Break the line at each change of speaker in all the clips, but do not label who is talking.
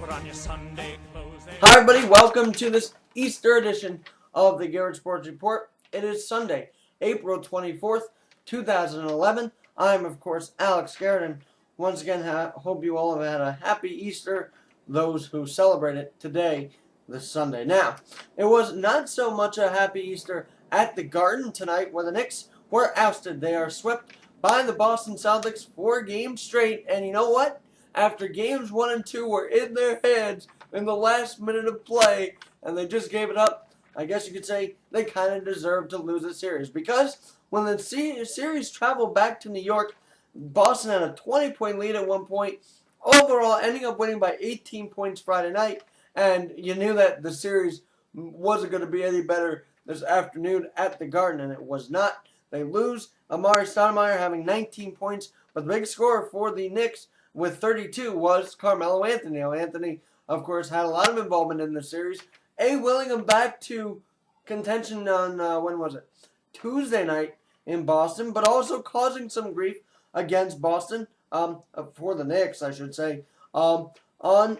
put on your Sunday clothes.
Hi, everybody. Welcome to this Easter edition of the Garrett Sports Report. It is Sunday, April 24th, 2011. I'm, of course, Alex Garrett, and once again, hope you all have had a happy Easter, those who celebrate it today, this Sunday. Now, it was not so much a happy Easter at the Garden tonight, where the Knicks were ousted. They are swept by the Boston Celtics 4 games straight, and you know what? After games 1 and 2 were in their hands in the last minute of play, and they just gave it up, I guess you could say they kind of deserved to lose the series. Because when the series traveled back to New York, Boston had a 20-point lead at one point, overall ending up winning by 18 points Friday night, and you knew that the series wasn't going to be any better this afternoon at the Garden, and it was not. They lose. Amari Stoudemire having 19 points, but the big scorer for the Knicks with 32 was Carmelo Anthony. Now, Anthony, of course, had a lot of involvement in the series. Willing him back to contention on, when was it? Tuesday night in Boston, but also causing some grief against Boston, for the Knicks, I should say, on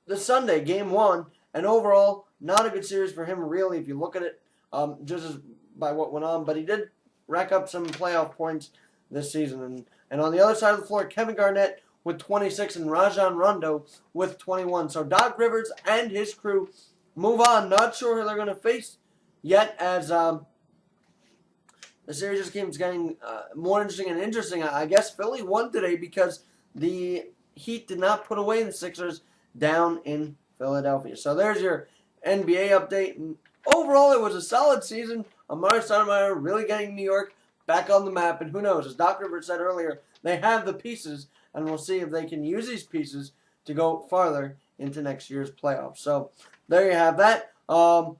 the Sunday, game 1, and overall, not a good series for him, really, if you look at it, just as by what went on, but he did rack up some playoff points this season. And on the other side of the floor, Kevin Garnett with 26 and Rajon Rondo with 21. So Doc Rivers and his crew move on. Not sure who they're going to face yet, as the series just keeps getting more interesting. I guess Philly won today because the Heat did not put away the Sixers down in Philadelphia. So there's your NBA update. And overall, it was a solid season. Amari Stoudemire really getting New York back on the map, and who knows, as Doc Rivers said earlier, they have the pieces, and we'll see if they can use these pieces to go farther into next year's playoffs. So there you have that. On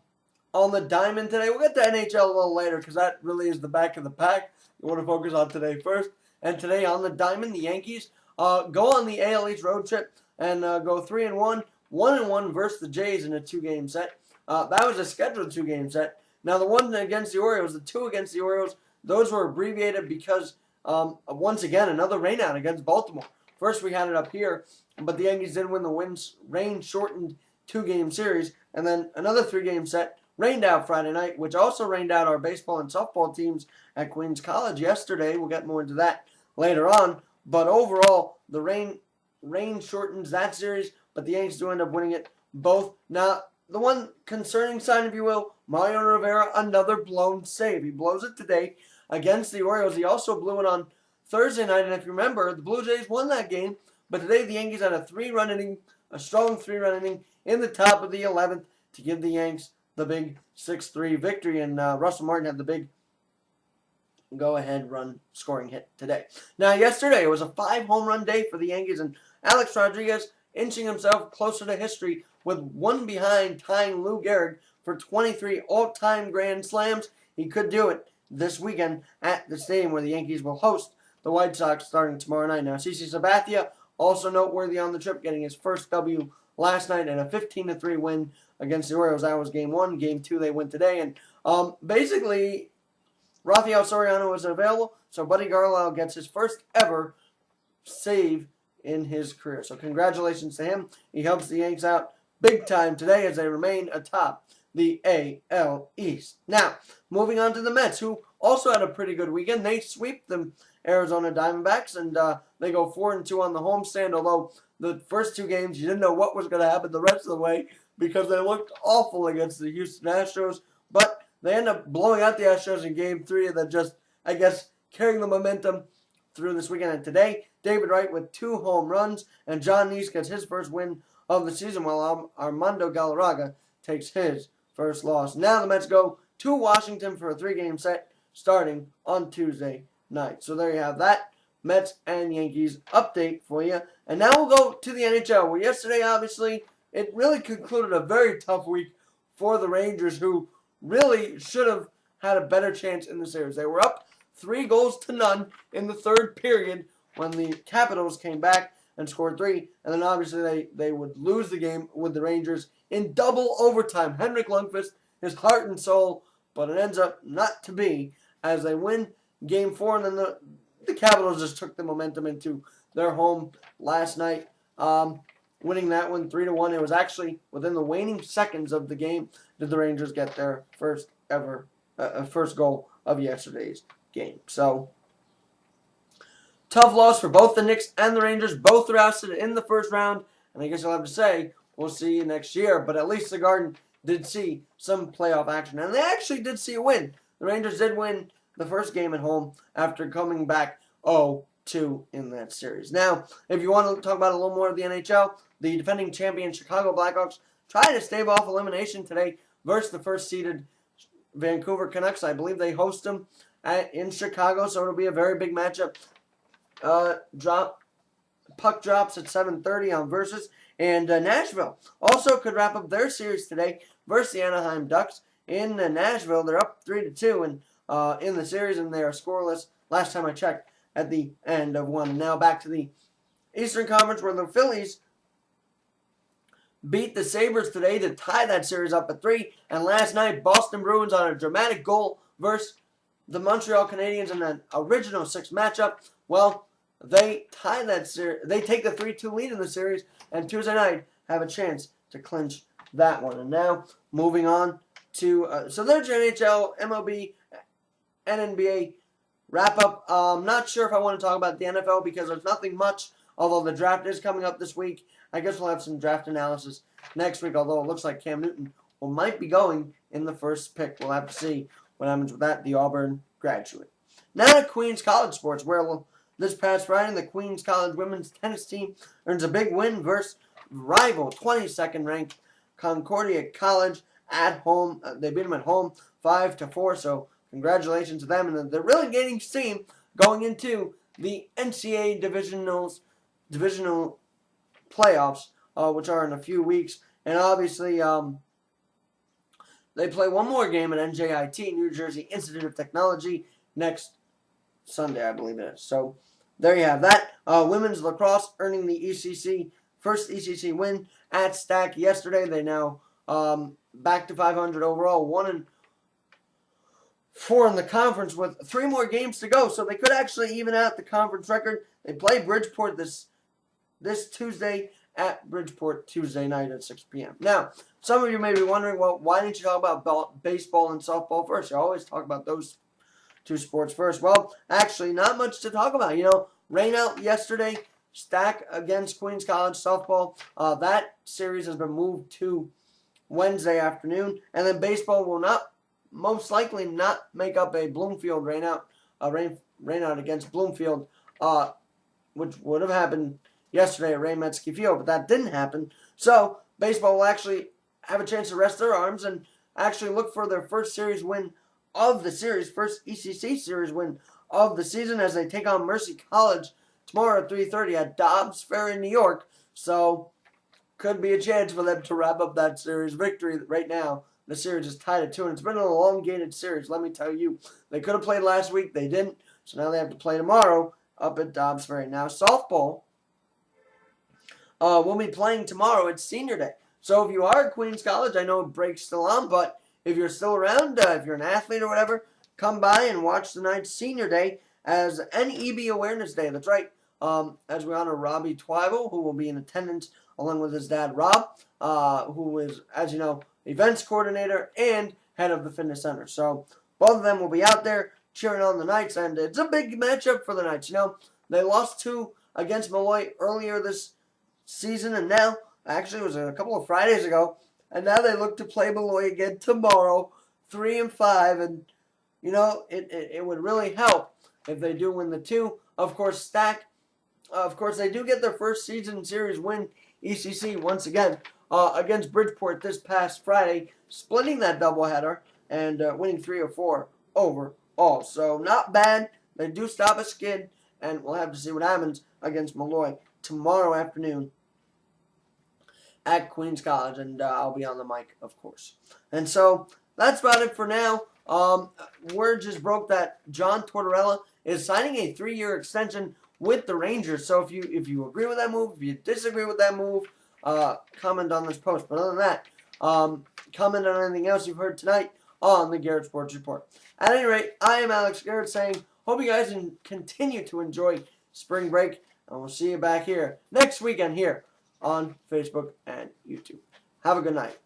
the diamond today, we'll get to NHL a little later because that really is the back of the pack. We want to focus on today first. And today on the diamond, the Yankees go on the AL East road trip and go 3-1, 1-1 versus the Jays in a 2-game set. That was a scheduled 2-game set. Now the one against the Orioles, the 2 against the Orioles, those were abbreviated because, once again, another rainout against Baltimore. First we had it up here, but the Yankees did win the rain-shortened 2-game series, and then another 3-game set rained out Friday night, which also rained out our baseball and softball teams at Queens College yesterday. We'll get more into that later on. But overall, the rain shortens that series, but the Yankees do end up winning it both. Now, the one concerning sign, if you will, Mario Rivera, another blown save. He blows it today against the Orioles. He also blew it on Thursday night, and if you remember, the Blue Jays won that game, but today the Yankees had a strong 3-run inning in the top of the 11th to give the Yanks the big 6-3 victory, and Russell Martin had the big go-ahead run scoring hit today. Now, yesterday, it was a 5-home-run day for the Yankees, and Alex Rodriguez inching himself closer to history with one behind tying Lou Gehrig for 23 all-time grand slams. He could do it this weekend at the stadium where the Yankees will host the White Sox starting tomorrow night. Now, CC Sabathia, also noteworthy on the trip, getting his first W last night and a 15-3 win against the Orioles. That was game 1. Game 2, they win today. And basically, Rafael Soriano was available, so Buddy Carlisle gets his first ever save in his career. So congratulations to him. He helps the Yanks out big time today as they remain atop the AL East. Now, moving on to the Mets, who also had a pretty good weekend. They sweep the Arizona Diamondbacks, and they go 4-2 on the homestand, although the first 2 games, you didn't know what was going to happen the rest of the way because they looked awful against the Houston Astros, but they end up blowing out the Astros in Game 3 and then just, I guess, carrying the momentum through this weekend. And today, David Wright with 2 home runs, and John Neese gets his first win of the season, while Armando Galarraga takes his first loss. Now the Mets go to Washington for a 3-game set starting on Tuesday night. So there you have that Mets and Yankees update for you. And now we'll go to the NHL, where yesterday, obviously, it really concluded a very tough week for the Rangers, who really should have had a better chance in the series. They were up 3-0 in the third period when the Capitals came back and scored 3, and then obviously they would lose the game with the Rangers in double overtime. Henrik Lundqvist, his heart and soul, but it ends up not to be, as they win Game 4, and then the Capitals just took the momentum into their home last night. winning that one 3-1. It was actually within the waning seconds of the game did the Rangers get their first goal of yesterday's game. So tough loss for both the Knicks and the Rangers. Both are ousted in the first round, and I guess I'll have to say we'll see you next year. But at least the Garden did see some playoff action, and they actually did see a win. The Rangers did win the first game at home after coming back 0-2 in that series. Now, if you want to talk about a little more of the NHL, the defending champion Chicago Blackhawks tried to stave off elimination today versus the first-seeded Vancouver Canucks. I believe they host them in Chicago, so it'll be a very big matchup. Puck drops at 7:30 on Versus, and Nashville also could wrap up their series today versus the Anaheim Ducks in Nashville. They're up 3-2 in the series, and they are scoreless. Last time I checked, at the end of one. Now back to the Eastern Conference, where the Phillies beat the Sabres today to tie that series up at 3. And last night, Boston Bruins on a dramatic goal versus the Montreal Canadiens in that original 6 matchup. Well, they tie that series. They take the 3-2 lead in the series, and Tuesday night have a chance to clinch that one. And now moving on to so there's your NHL, MLB, and NBA wrap up. I'm not sure if I want to talk about the NFL because there's nothing much, although the draft is coming up this week. I guess we'll have some draft analysis next week, although it looks like Cam Newton might be going in the first pick. We'll have to see what happens with that, the Auburn graduate. Now to Queens College sports, where this past Friday, the Queens College women's tennis team earns a big win versus rival 22nd ranked Concordia College at home. They beat them at home 5-4, so congratulations to them. And they're really gaining steam going into the NCAA divisional playoffs, which are in a few weeks. And obviously, they play one more game at NJIT, New Jersey Institute of Technology, next Sunday, I believe it is. So there you have that. Women's lacrosse earning the first ECC win at Stack yesterday. They now back to 500 overall, 1-4 in the conference with 3 more games to go. So they could actually even out the conference record. They play Bridgeport this Tuesday at Bridgeport Tuesday night at 6 p.m. Now, some of you may be wondering, well, why didn't you talk about baseball and softball first? You always talk about those 2 sports first. Well, actually, not much to talk about. Rain out yesterday, Stack against Queens College softball. That series has been moved to Wednesday afternoon. And then baseball will most likely not make up a Bloomfield rain out against Bloomfield, which would have happened yesterday at Ray Metzke Field, but that didn't happen. So baseball will actually have a chance to rest their arms and actually look for their first series win of the series, first ECC series win of the season, as they take on Mercy College tomorrow at 3:30 at Dobbs Ferry, New York. So could be a chance for them to wrap up that series victory. Right now, the series is tied at 2, and it's been an elongated series, let me tell you. They could have played last week, they didn't, so now they have to play tomorrow up at Dobbs Ferry. Now, softball we'll be playing tomorrow. It's senior day. So if you are at Queens College, I know break's still on, but if you're still around, if you're an athlete or whatever, come by and watch tonight's senior day as NEB Awareness Day. That's right. As we honor Robbie Twyvel, who will be in attendance along with his dad, Rob, who is, as you know, events coordinator and head of the fitness center. So both of them will be out there cheering on the Knights, and it's a big matchup for the Knights. They lost 2 against Malloy earlier this season, and now, actually it was a couple of Fridays ago, and now they look to play Malloy again tomorrow, 3-5, and it would really help if they do win the 2. Of course, Stack, they do get their first season series win, ECC, once again, against Bridgeport this past Friday, splitting that doubleheader and winning 3-4 overall. So not bad. They do stop a skid, and we'll have to see what happens against Malloy tomorrow afternoon at Queens College, and I'll be on the mic, of course. And so that's about it for now. Word just broke that John Tortorella is signing a 3-year extension with the Rangers. So if you agree with that move, if you disagree with that move, comment on this post. But other than that, comment on anything else you've heard tonight on the Garrett Sports Report. At any rate, I am Alex Garrett saying, hope you guys continue to enjoy spring break, and we'll see you back here next weekend here on Facebook and YouTube. Have a good night.